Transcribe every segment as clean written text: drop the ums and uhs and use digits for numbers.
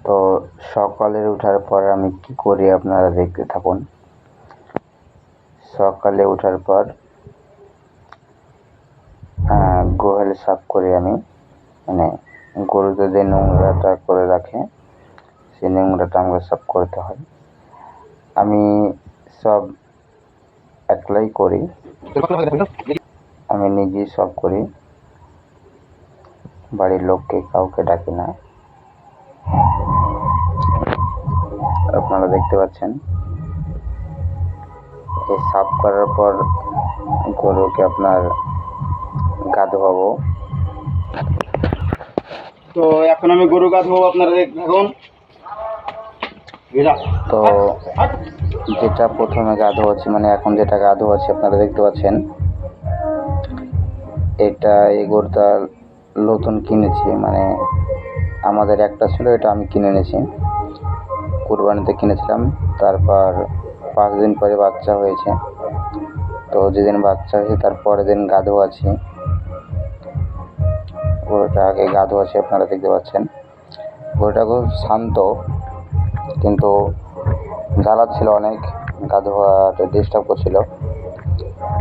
তো সকালে ওঠার পর আমি কি করি আপনারা দেখতে থাকুন। সকালে ওঠার পর গোহালি সাফ করি আমি, মানে গরুতে যে নোংরাটা করে রাখে সেই নোংরাটা আমাকে সাফ করতে হয়। আমি সব একলাই করি, আমি নিজেই সব করি, বাড়ির লোককে কাউকে ডাকি না। আপনারা দেখতে পাচ্ছেন এই সাফ করার পর গরুকে আপনার গা ধোয়াবো। তো এখন আমি গরু গা ধোবো, আপনারা দেখুন। তো যেটা প্রথমে গা ধোয়াচ্ছি, মানে এখন যেটা গা ধোয়াচ্ছি আপনারা দেখতে পাচ্ছেন, এই গরুটা নতুন কিনেছি, মানে আমাদের একটা ছিল, এটা আমি কিনে এনেছি, কুরবানিতে কিনেছিলাম। তারপর 5 দিন পরে বাচ্চা হয়েছে। তো যেদিন বাচ্চা হয়েছে তার পরের দিন গা ধোয়াচ্ছি, গরুটা আগে গা ধোয়াচ্ছি আপনারা দেখতে পাচ্ছেন। গরুটা খুব শান্ত, কিন্তু জ্বালাচ্ছিল অনেক, গা ধোয়াতে ডিস্টার্ব করছিল।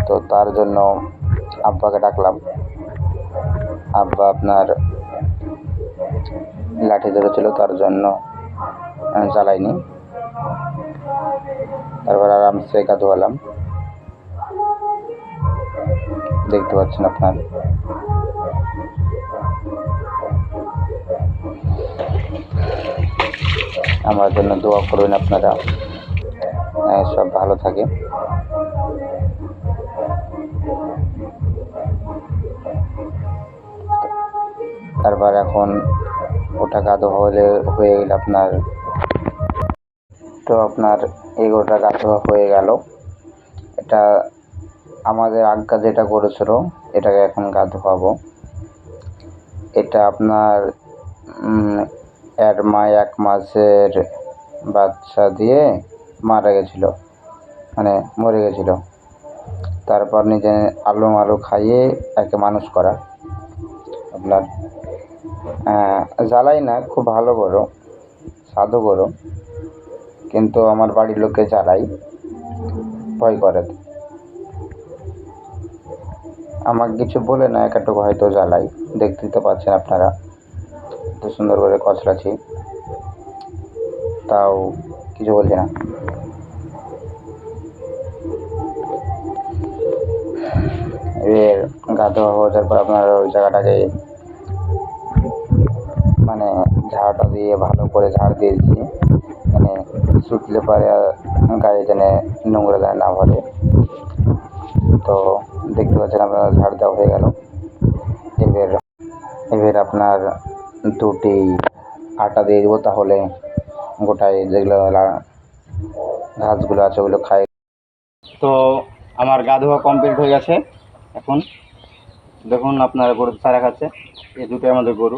তো তার জন্য আব্বাকে ডাকলাম। আব্বা আপনার লাঠি ধরেছিল, তার জন্য জ্বালাইনি। তারপর আরামসে গা ধোয়ালাম, দেখতে পাচ্ছেন আপনার। আমার জন্য দোয়া করবেন আপনারা, সব ভালো থাকে। তারপর এখন ওটা গা ধোয়া হয়ে গেলে আপনার, তো আপনার এগোটা গা ধোয়া হয়ে গেল। এটা আমাদের আজ্ঞা যেটা করেছিল, এটাকে এখন গা ধোয়াবো। এটা আপনার 1 মাসের বাচ্চা দিয়ে মারা গেছিলো, মানে মরে গেছিলো। তারপর নিজে আলু খাইয়ে একে মানুষ করা। আপনার জ্বালাই না, খুব ভালো গরু, সাধু গরু, কিন্তু আমার বাড়ির লোককে জ্বালাই, ভয় করে। আমাকে কিছু বলে না, একাটুকু হয়তো জ্বালাই। দেখতেই তো পাচ্ছেন আপনারা, এত সুন্দর করে কচলাছি, তাও কিছু বলছে না। এর গা ধোয়া হয়ে যাওয়ার পর আপনার ওই জায়গাটাকে মানে ঝাড়টা দিয়ে ভালো করে ঝাড় দিয়েছি, মানে শুকলে পরে গায়ে যেন নোংরা যেন না ভরে। তো দেখতে পাচ্ছেন আপনার ঝাড় দেওয়া হয়ে গেল। এবার আপনার 2টি আটা দিয়ে দেবো, তাহলে গোটায় যেগুলো ঘাসগুলো আছে ওগুলো খায়। তো আমার গা ধোয়া কমপ্লিট হয়ে গেছে। এখন দেখুন আপনার গরু চারা খাচ্ছে, এই দুটোই আমাদের গরু।